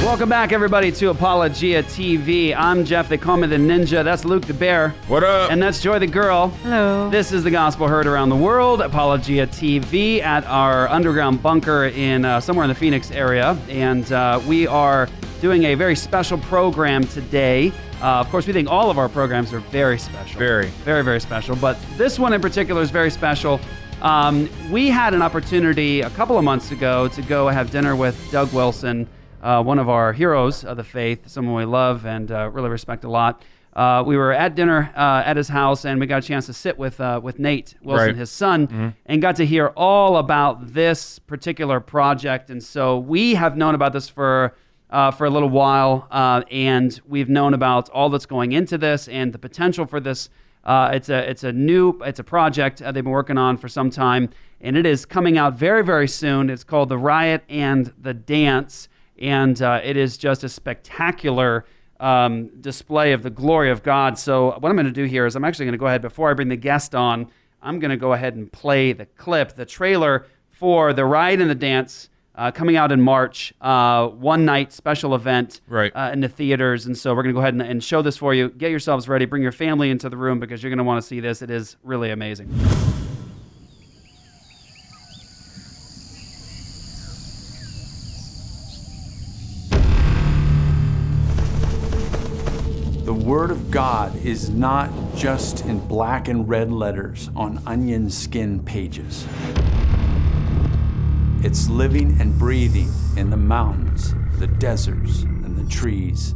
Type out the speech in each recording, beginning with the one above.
Welcome back, everybody, to Apologia TV. I'm Jeff. They call me the Ninja. That's Luke the Bear. What up? And that's Joy the Girl. Hello. This is the gospel heard around the world, Apologia TV, at our underground bunker in somewhere in the Phoenix area. And we are doing a very special program today. Of course, we think all of our programs are very special. Very. Very, very special. But this one in particular is very special. We had an opportunity a couple of months ago to go have dinner with Doug Wilson, one of our heroes of the faith, someone we love and really respect a lot. We were at dinner at his house, and we got a chance to sit with Nate Wilson, Right. his son, and got to hear all about this particular project. And so we have known about this for a little while, and we've known about all that's going into this and the potential for this. It's a project they've been working on for some time, and it is coming out very, very soon. It's called The Riot and the Dance, and it is just a spectacular display of the glory of God. So what I'm going to do here is I'm actually going to go ahead, before I bring the guest on, I'm going to go ahead and play the clip, the trailer for The Riot and the Dance, coming out in March, one-night special event in the theaters. And so we're going to go ahead and show this for you. Get yourselves ready. Bring your family into the room because you're going to want to see this. It is really amazing. The Word of God is not just in black and red letters on onion skin pages. It's living and breathing in the mountains, the deserts, and the trees.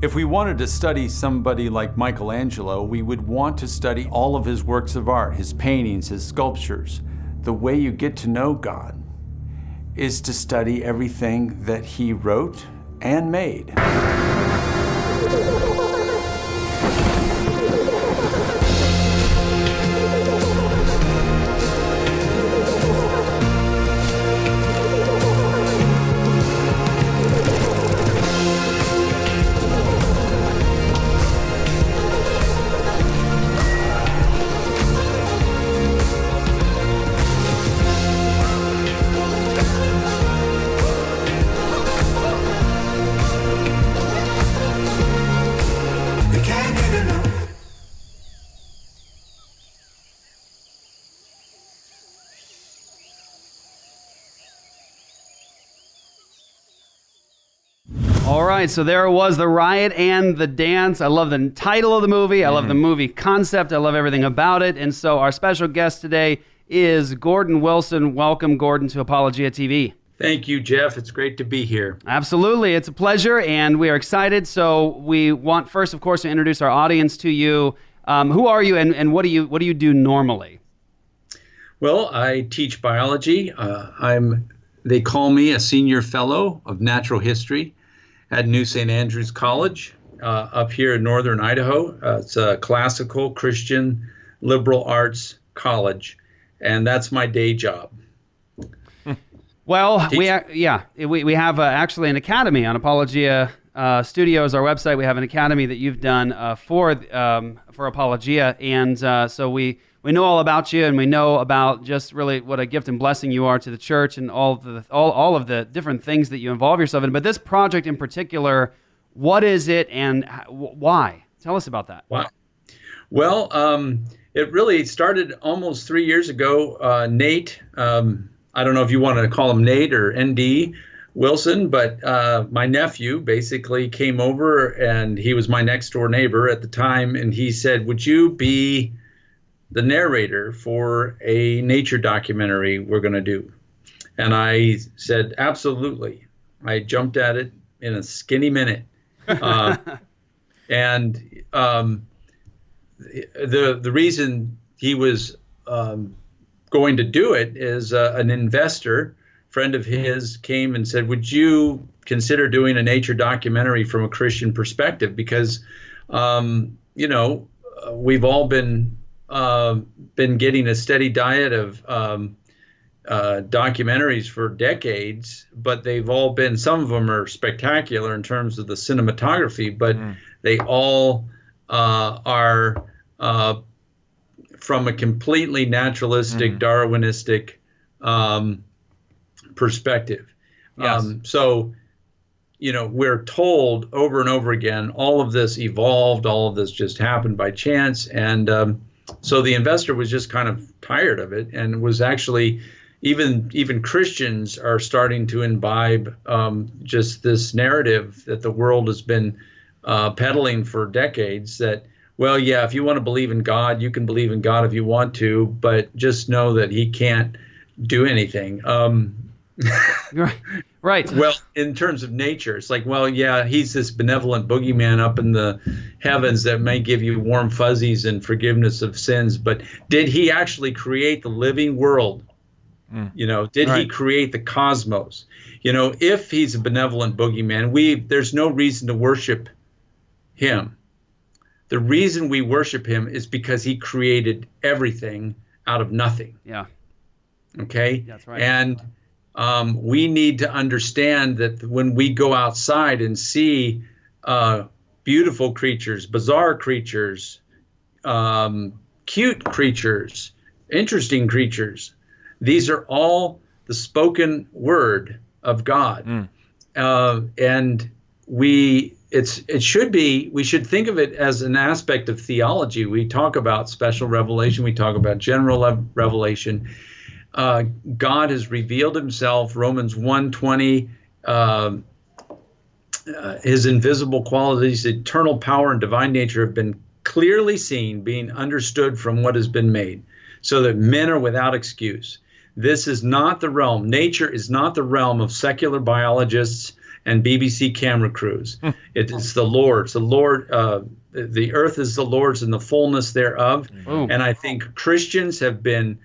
If we wanted to study somebody like Michelangelo, we would want to study all of his works of art, his paintings, his sculptures. The way you get to know God is to study everything that he wrote and made. All right, so there it was, The Riot and the Dance. I love the title of the movie. I love the movie concept. I love everything about it. And so our special guest today is Gordon Wilson. Welcome, Gordon, to Apologia TV. Thank you, Jeff. It's great to be here. Absolutely. It's a pleasure, and we are excited. So we want first, of course, to introduce our audience to you. Who are you, and what do you do normally? Well, I teach biology. They call me a senior fellow of natural history at New St. Andrews College up here in northern Idaho. It's a classical Christian liberal arts college, and that's my day job. Well, we have actually an academy on Apologia Studios, our website. We have an academy that you've done for Apologia, and so we know all about you, and we know about just really what a gift and blessing you are to the church, and all of the different things that you involve yourself in. But this project in particular, what is it, and why? Tell us about that. Wow. Well, it really started almost 3 years ago. Nate, I don't know if you want to call him Nate or ND Wilson, but my nephew basically came over, and he was my next door neighbor at the time, and he said, "Would you be the narrator for a nature documentary we're going to do?" And I said, absolutely. I jumped at it in a skinny minute. And the reason he was going to do it is an investor friend of his came and said, "Would you consider doing a nature documentary from a Christian perspective?" Because, we've all been getting a steady diet of documentaries for decades, but they've all been, some of them are spectacular in terms of the cinematography, but they all are from a completely naturalistic, Darwinistic perspective. Yes. So, we're told over and over again, all of this evolved, all of this just happened by chance. And so the investor was just kind of tired of it, and was actually, even Christians are starting to imbibe just this narrative that the world has been peddling for decades, that, well, yeah, if you want to believe in God, you can believe in God if you want to, but just know that he can't do anything. Right. Well, in terms of nature, it's like, well, yeah, he's this benevolent boogeyman up in the heavens that may give you warm fuzzies and forgiveness of sins, but did he actually create the living world? Did he create the cosmos? If he's a benevolent boogeyman, there's no reason to worship him. The reason we worship him is because he created everything out of nothing. Yeah. Okay? That's right. And we need to understand that when we go outside and see beautiful creatures, bizarre creatures, cute creatures, interesting creatures, these are all the spoken word of God. And we should think of it as an aspect of theology. We talk about special revelation, we talk about general revelation. God has revealed himself, Romans 1:20, his invisible qualities, eternal power and divine nature have been clearly seen, being understood from what has been made, so that men are without excuse. This is not the realm. Nature is not the realm of secular biologists and BBC camera crews. It is the Lord's. The earth is the Lord's and the fullness thereof. Boom. And I think Christians have been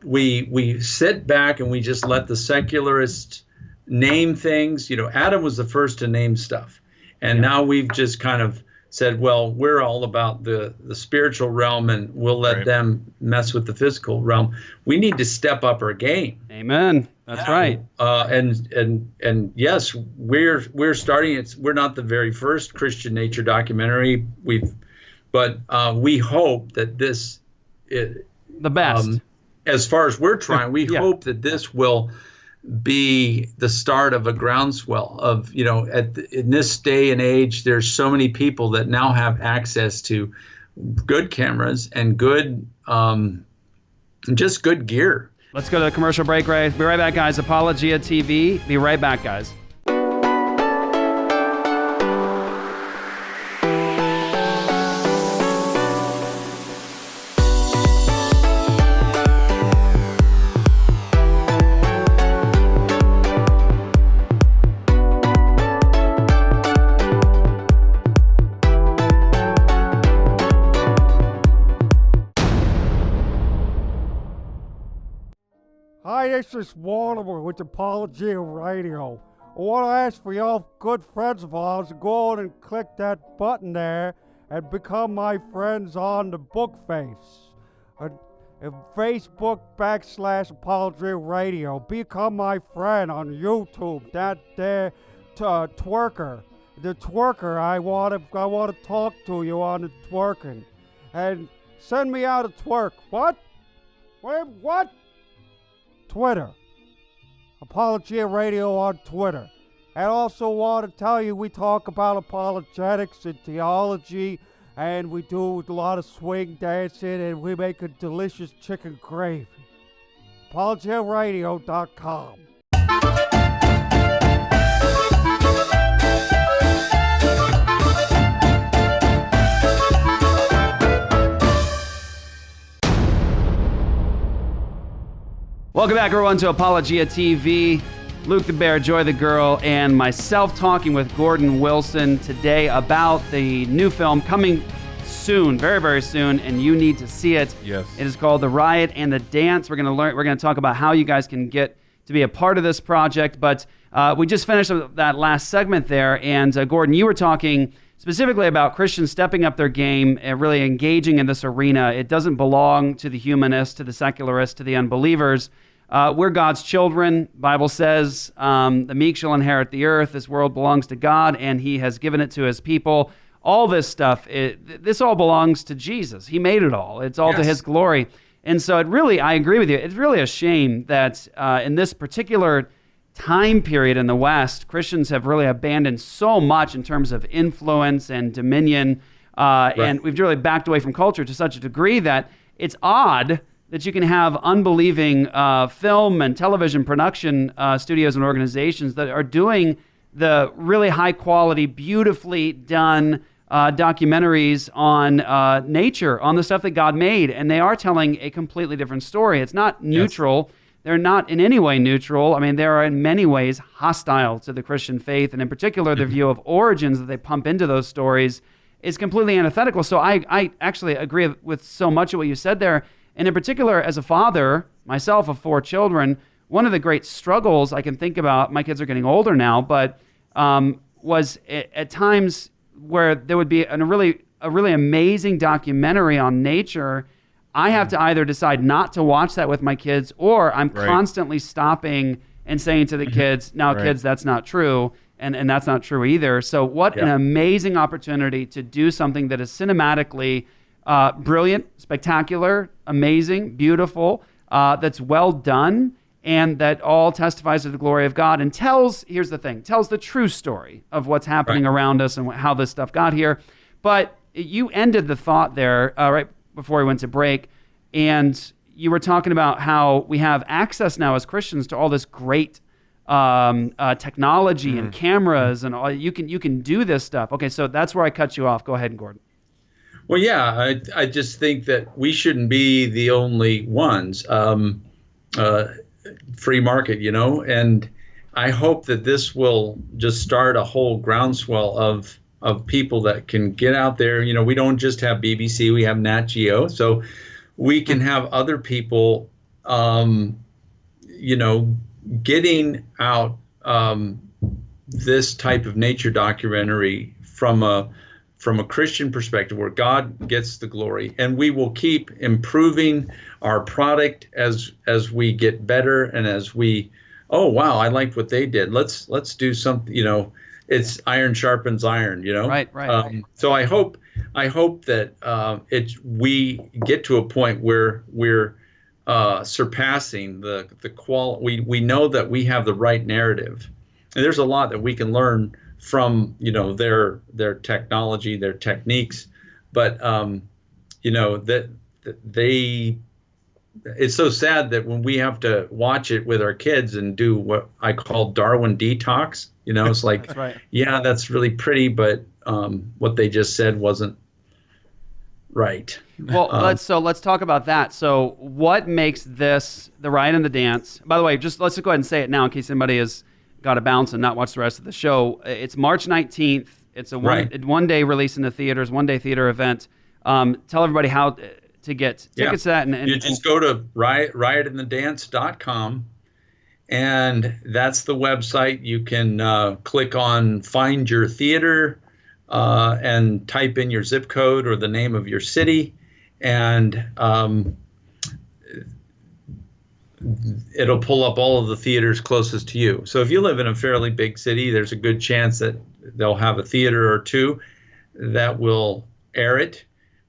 we sit back and we just let the secularists name things. Adam was the first to name stuff. And now we've just kind of said, well, we're all about the spiritual realm, and we'll let them mess with the physical realm. We need to step up our game. Amen. That's right. And yes, we're starting. We're not the very first Christian nature documentary. But we hope that this is The best. As far as we're trying, we hope that this will be the start of a groundswell of, in this day and age, there's so many people that now have access to good cameras and good, just good gear. Let's go to the commercial break, Ray. Be right back, guys. Apologia TV. Be right back, guys. Hi, this is Mortimer with Apologia Radio. I want to ask for y'all good friends of ours to go on and click that button there and become my friends on the book face. Facebook /Apologia Radio. Become my friend on YouTube. That there twerker. The twerker, I want to talk to you on the twerking. And send me out a twerk. What? Wait, what? Twitter. Apologia Radio on Twitter. And also want to tell you we talk about apologetics and theology, and we do a lot of swing dancing, and we make a delicious chicken gravy. ApologiaRadio.com. Welcome back, everyone, to Apologia TV. Luke the Bear, Joy the Girl, and myself talking with Gordon Wilson today about the new film coming soon, very, very soon, and you need to see it. Yes. It is called The Riot and the Dance. We're going to talk about how you guys can get to be a part of this project, but we just finished that last segment there, and Gordon, you were talking specifically about Christians stepping up their game and really engaging in this arena. It doesn't belong to the humanists, to the secularists, to the unbelievers. We're God's children. Bible says the meek shall inherit the earth. This world belongs to God, and he has given it to his people. All this stuff, this all belongs to Jesus. He made it all. It's all to his glory. And so I agree with you. It's really a shame that in this particular time period in the West, Christians have really abandoned so much in terms of influence and dominion, and we've really backed away from culture to such a degree that it's odd that you can have unbelieving film and television production studios and organizations that are doing the really high quality, beautifully done documentaries on nature, on the stuff that God made, and they are telling a completely different story. It's not neutral. Yes. They're not in any way neutral. I mean, they are in many ways hostile to the Christian faith, and in particular, the view of origins that they pump into those stories is completely antithetical. So I actually agree with so much of what you said there. And in particular, as a father, myself of 4 children, one of the great struggles I can think about, my kids are getting older now, but was at times where there would be a really amazing documentary on nature. I have to either decide not to watch that with my kids, or I'm constantly stopping and saying to the kids, "Now, kids, that's not true," and that's not true either. So what an amazing opportunity to do something that is cinematically brilliant, spectacular, amazing, beautiful, that's well done, and that all testifies to the glory of God and tells the true story of what's happening around us and how this stuff got here. But you ended the thought there right before we went to break, and you were talking about how we have access now as Christians to all this great technology and cameras and all. You can do this stuff. Okay, so that's where I cut you off. Go ahead, Gordon. Well, yeah, I just think that we shouldn't be the only ones. Free market, and I hope that this will just start a whole groundswell of people that can get out there. We don't just have BBC, we have Nat Geo, so we can have other people, getting out this type of nature documentary from a Christian perspective where God gets the glory, and we will keep improving our product as we get better and as we, oh wow, I liked what they did. Let's do something. It's iron sharpens iron. Right. So I hope that we get to a point where we're surpassing the quality. We know that we have the right narrative, and there's a lot that we can learn from their technology, their techniques, but that they. It's so sad that when we have to watch it with our kids and do what I call Darwin detox, it's like, that's right. Yeah, that's really pretty, but what they just said wasn't right. Well, let's talk about that. So what makes this the Riot and the Dance? By the way, let's just go ahead and say it now in case somebody has got to bounce and not watch the rest of the show. It's March 19th. It's a one-day release in the theaters, one-day theater event. Tell everybody how to get tickets to that. And you just go to riotandthedance.com, and that's the website. You can click on Find Your Theater and type in your zip code or the name of your city, and it'll pull up all of the theaters closest to you. So if you live in a fairly big city, there's a good chance that they'll have a theater or two that will air it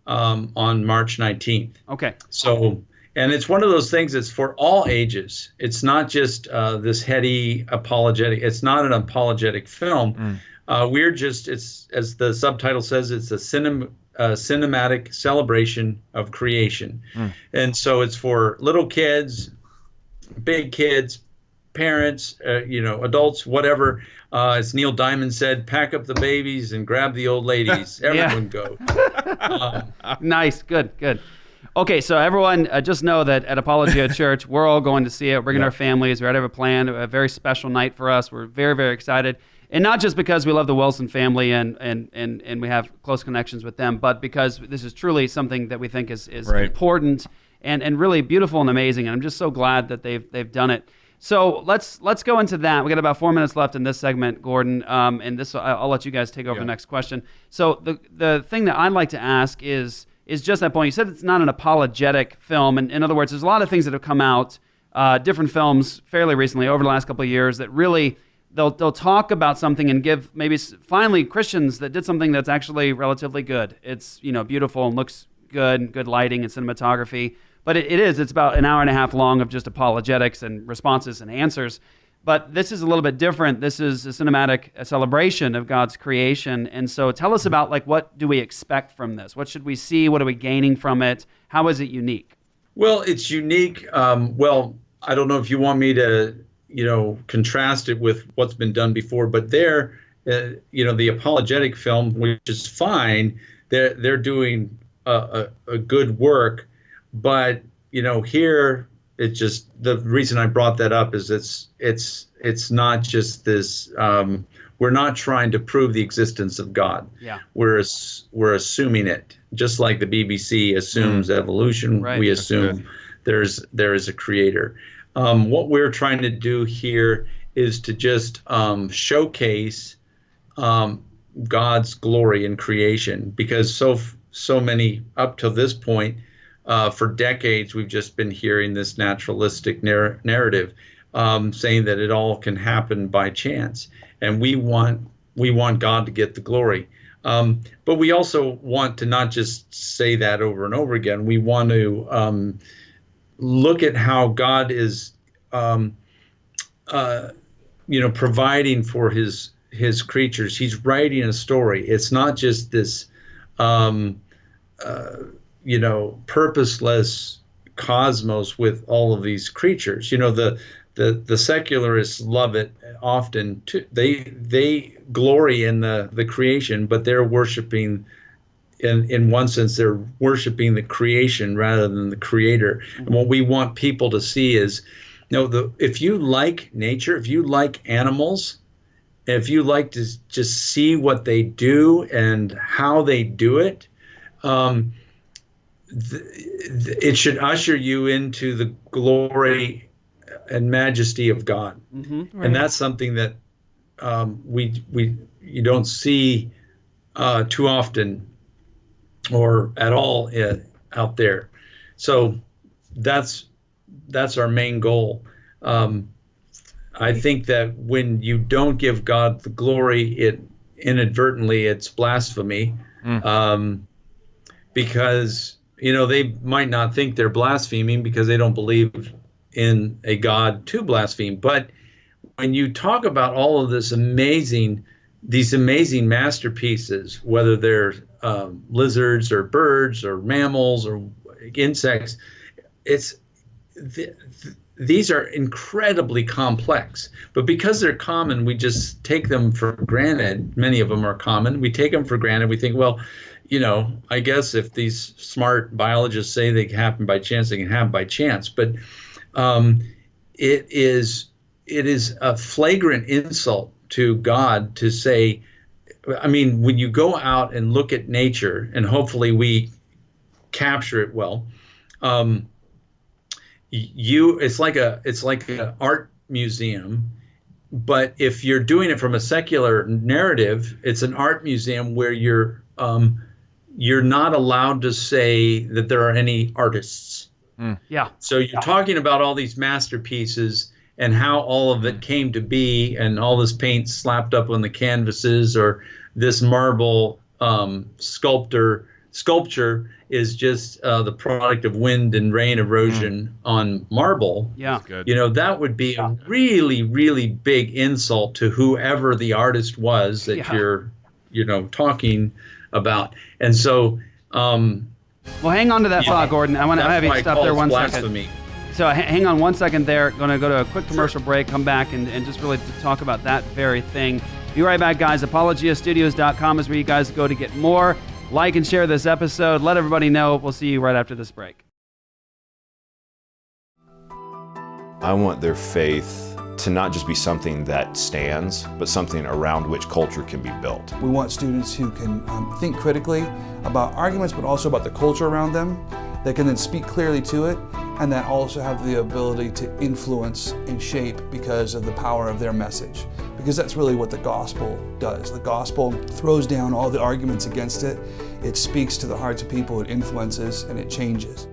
on March 19th. Okay. So, and it's one of those things that's for all ages. It's not just this heady apologetic. It's not an apologetic film. It's, as the subtitle says, it's a cinematic celebration of creation. And so it's for little kids, big kids, parents, adults, whatever. As Neil Diamond said, pack up the babies and grab the old ladies. Everyone go. Nice. Good. Okay, so everyone, just know that at Apologia Church, we're all going to see it, bringing our families. We already have a plan, a very special night for us. We're very, very excited. And not just because we love the Wilson family and we have close connections with them, but because this is truly something that we think is important and really beautiful and amazing. And I'm just so glad that they've done it. So let's go into that. We got about 4 minutes left in this segment, Gordon, and this I'll let you guys take over the next question. So the thing that I'd like to ask is just that point. You said it's not an apologetic film, and in other words, there's a lot of things that have come out, different films fairly recently over the last couple of years that really they'll talk about something and give maybe finally Christians that did something that's actually relatively good. It's beautiful and looks good lighting and cinematography. but it's about an hour and a half long of just apologetics and responses and answers. But this is a little bit different. This is a cinematic celebration of God's creation. And so tell us about, like, what do we expect from this? What should we see? What are we gaining from it? How is it unique? Well, it's unique. Well, I don't know if you want me to, contrast it with what's been done before, but there, the apologetic film, which is fine, they're doing a good work. But, here, it just, the reason I brought that up is it's not just this, we're not trying to prove the existence of God. Yeah. We're assuming it, just like the BBC assumes evolution. Right. We assume there is a creator. What we're trying to do here is to just showcase God's glory in creation, because so many up to this point, for decades, we've just been hearing this naturalistic narrative, saying that it all can happen by chance, and we want God to get the glory. But we also want to not just say that over and over again. We want to look at how God is, providing for his creatures. He's writing a story. It's not just this, purposeless cosmos with all of these creatures. The secularists love it often too. They glory in the creation, but they're worshiping, in one sense, they're worshiping the creation rather than the creator. And what we want people to see is, if you like nature, if you like animals, if you like to just see what they do and how they do it, it should usher you into the glory and majesty of God. Mm-hmm. Right. And that's something that you don't see too often or at all out there. So that's our main goal. I think that when you don't give God the glory, it's blasphemy. Because they might not think they're blaspheming because they don't believe in a God to blaspheme. But when you talk about all of these amazing masterpieces, whether they're lizards or birds or mammals or insects, these are incredibly complex. But because they're common, we just take them for granted. Many of them are common. We take them for granted. We think, well, I guess if these smart biologists say they can happen by chance, they can happen by chance. But it is a flagrant insult to God to say, when you go out and look at nature, and hopefully we capture it well, it's like an art museum. But if you're doing it from a secular narrative, it's an art museum where you're not allowed to say that there are any artists. Yeah. So you're talking about all these masterpieces and how all of it came to be, and all this paint slapped up on the canvases, or this marble sculpture is just the product of wind and rain erosion on marble. Yeah. Good. That would be a really, really big insult to whoever the artist was that you're, talking about. And so, well, hang on to that thought, Gordon. I want to have you stop there 1 second. So hang on 1 second there. Going to go to a quick commercial break, come back, and just really talk about that very thing. Be right back, guys. ApologiaStudios.com is where you guys go to get more. Like and share this episode. Let everybody know. We'll see you right after this break. I want their faith to not just be something that stands, but something around which culture can be built. We want students who can think critically about arguments, but also about the culture around them, that can then speak clearly to it, and that also have the ability to influence and shape because of the power of their message. Because that's really what the gospel does. The gospel throws down all the arguments against it. It speaks to the hearts of people, it influences, and it changes.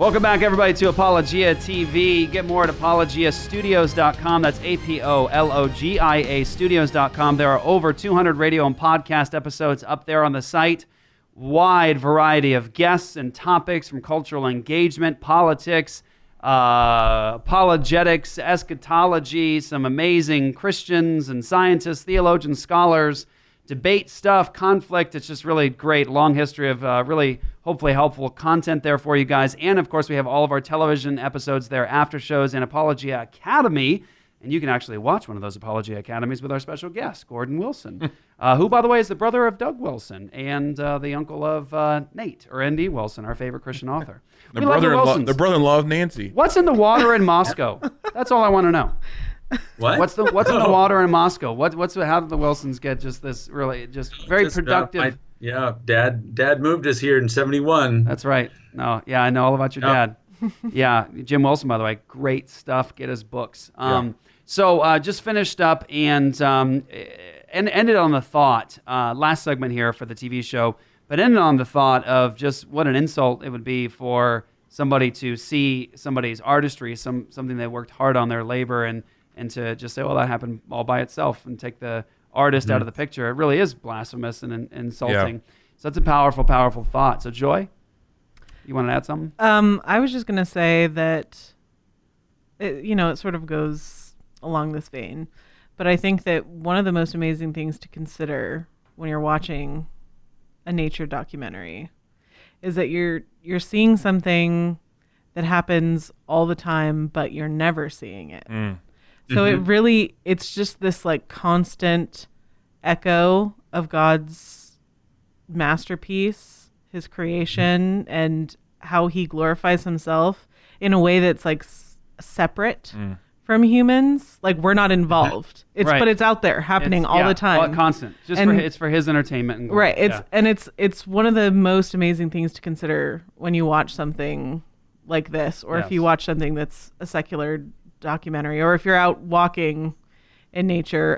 Welcome back, everybody, to Apologia TV. Get more at apologiastudios.com. That's APOLOGIA studios.com. There are over 200 radio and podcast episodes up there on the site. Wide variety of guests and topics, from cultural engagement, politics, apologetics, eschatology, some amazing Christians and scientists, theologians, scholars, debate stuff, conflict. It's just really great. Long history of really hopefully helpful content there for you guys. And of course, we have all of our television episodes there, after shows, and Apologia Academy. And you can actually watch one of those Apologia Academies with our special guest, Gordon Wilson, who, by the way, is the brother of Doug Wilson and the uncle of Nate, or N.D. Wilson, our favorite Christian author. The brother-in-law of Nancy. What's in the water in Moscow? That's all I want to know. What? What's in the water in Moscow? How did the Wilsons get just this really just very productive? Dad moved us here in '71. That's right. No, yeah, I know all about your dad. Yeah, Jim Wilson, by the way, great stuff. Get his books. So just finished up and ended on the thought. Last segment here for the TV show, but ended on the thought of just what an insult it would be for somebody to see somebody's artistry, something they worked hard on, their labor, and to just say, well, that happened all by itself, and take the artist out of the picture. It really is blasphemous and insulting. Yeah. So that's a powerful, powerful thought. So Joy, you want to add something? I was just going to say that, it sort of goes along this vein, but I think that one of the most amazing things to consider when you're watching a nature documentary is that you're seeing something that happens all the time, but you're never seeing it. So it's just this like constant echo of God's masterpiece, his creation, and how he glorifies himself in a way that's like separate from humans. Like, we're not involved. But it's out there happening all the time. Constant. It's for his entertainment. And glory. It's one of the most amazing things to consider when you watch something like this, or if you watch something that's a secular documentary, or if you're out walking in nature.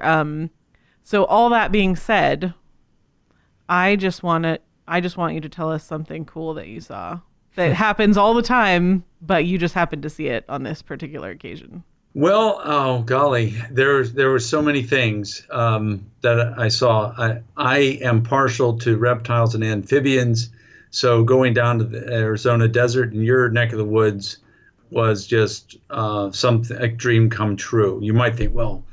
So all that being said, I just want you to tell us something cool that you saw that happens all the time, but you just happened to see it on this particular occasion. Well, oh golly, there were so many things that I saw. I am partial to reptiles and amphibians, so going down to the Arizona desert in your neck of the woods was just a dream come true. You might think, well,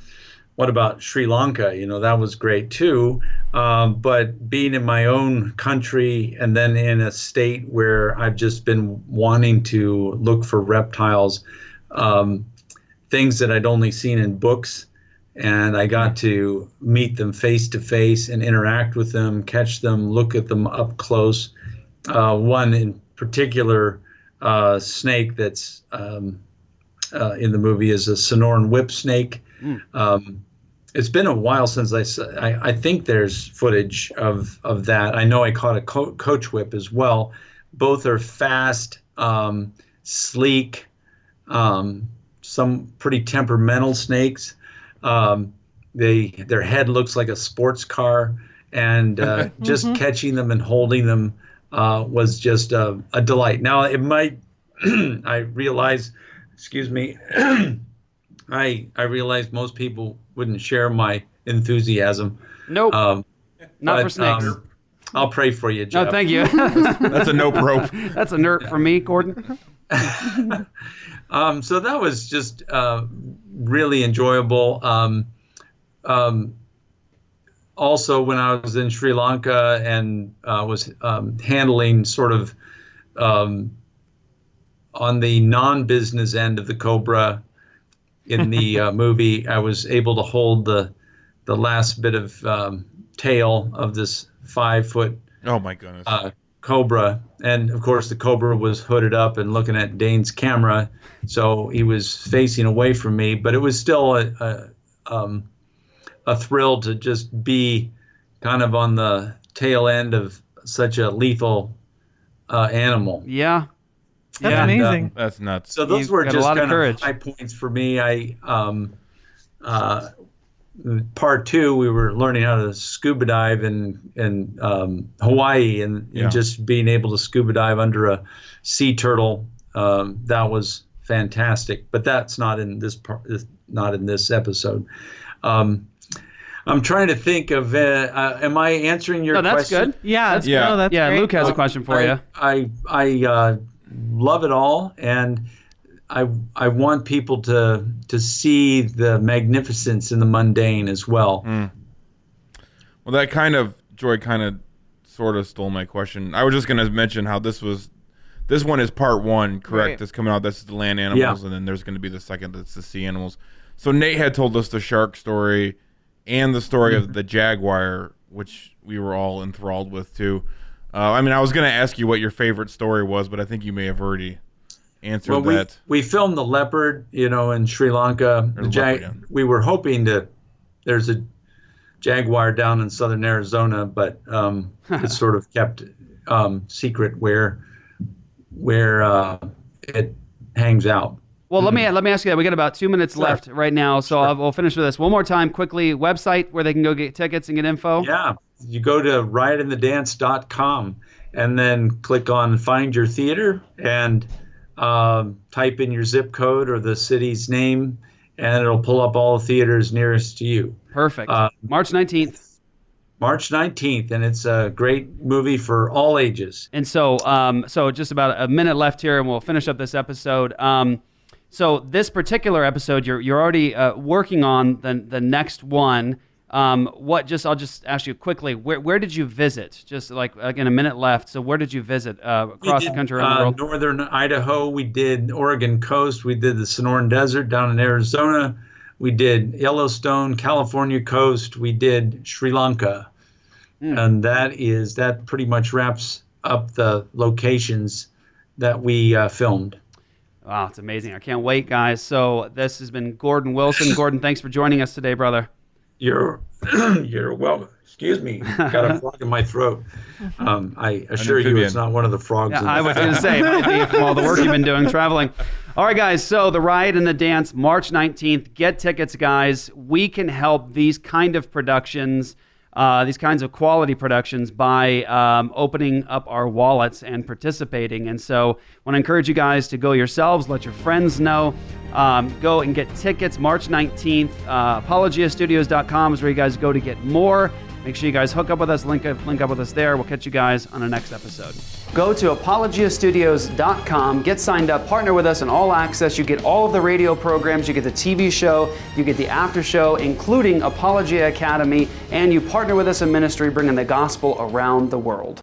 what about Sri Lanka? That was great too. But being in my own country and then in a state where I've just been wanting to look for reptiles, things that I'd only seen in books, and I got to meet them face to face and interact with them, catch them, look at them up close. One in particular, snake that's in the movie is a Sonoran whip snake. It's been a while since I think there's footage of that. I know I caught a coach whip as well. Both are fast, sleek, some pretty temperamental snakes. Their head looks like a sports car, and just catching them and holding them was just a delight. Now, it might, I realize, excuse me, I realize most people wouldn't share my enthusiasm. Nope. Not for snakes. I'll pray for you, Jeff. No, thank you. That's a nope rope. That's a nerd for me, Gordon. So that was just really enjoyable. Also, when I was in Sri Lanka and was handling sort of on the non-business end of the cobra in the movie, I was able to hold the last bit of tail of this 5-foot oh my goodness cobra, and of course the cobra was hooded up and looking at Dane's camera, so he was facing away from me, but it was still a thrill to just be kind of on the tail end of such a lethal animal. That's amazing. That's nuts. So those were just kind of high points for me. Part 2, we were learning how to scuba dive in Hawaii, and just being able to scuba dive under a sea turtle that was fantastic. But that's not in this part, not in this episode. I'm trying to think of. Am I answering your question? No, that's good. Yeah, that's Yeah, great. Luke has a question for you. I love it all, and I want people to see the magnificence in the mundane as well. Well, that Joy sort of stole my question. I was just going to mention how this one is part one, correct? Right. That's coming out. That's the land animals, and then there's going to be the second that's the sea animals. So Nate had told us the shark story and the story of the jaguar, which we were all enthralled with too. I was going to ask you what your favorite story was, but I think you may have already answered that. We filmed the leopard, in Sri Lanka. We were hoping there's a jaguar down in southern Arizona, but it's sort of kept secret where it hangs out. Well, let me ask you that. We got about 2 minutes left right now, so we'll finish with this one more time quickly. Website where they can go get tickets and get info. Yeah, you go to riotinthedance.com and then click on Find Your Theater and type in your zip code or the city's name, and it'll pull up all the theaters nearest to you. Perfect. March 19th. March 19th, and it's a great movie for all ages. And so just about a minute left here, and we'll finish up this episode. So this particular episode, you're already working on the next one. I'll just ask you quickly, where did you visit? Just like in a minute left. So where did you visit across the country, around the world? Northern Idaho. We did Oregon coast. We did the Sonoran Desert down in Arizona. We did Yellowstone, California coast. We did Sri Lanka. And that pretty much wraps up the locations that we filmed. Wow, it's amazing. I can't wait, guys. So this has been Gordon Wilson. Gordon, thanks for joining us today, brother. You're welcome. Excuse me. Got a frog in my throat. I assure you it's not one of the frogs. Yeah, I was going to say, it might be from all the work you've been doing traveling. All right, guys. So the Riot and the Dance, March 19th. Get tickets, guys. We can help these kind of productions, these kinds of quality productions by opening up our wallets and participating. And so I want to encourage you guys to go yourselves, let your friends know. Go and get tickets March 19th. ApologiaStudios.com is where you guys go to get more. Make sure you guys hook up with us, link up with us there. We'll catch you guys on the next episode. Go to ApologiaStudios.com, get signed up, partner with us in All Access. You get all of the radio programs, you get the TV show, you get the after show, including Apologia Academy, and you partner with us in ministry, bringing the gospel around the world.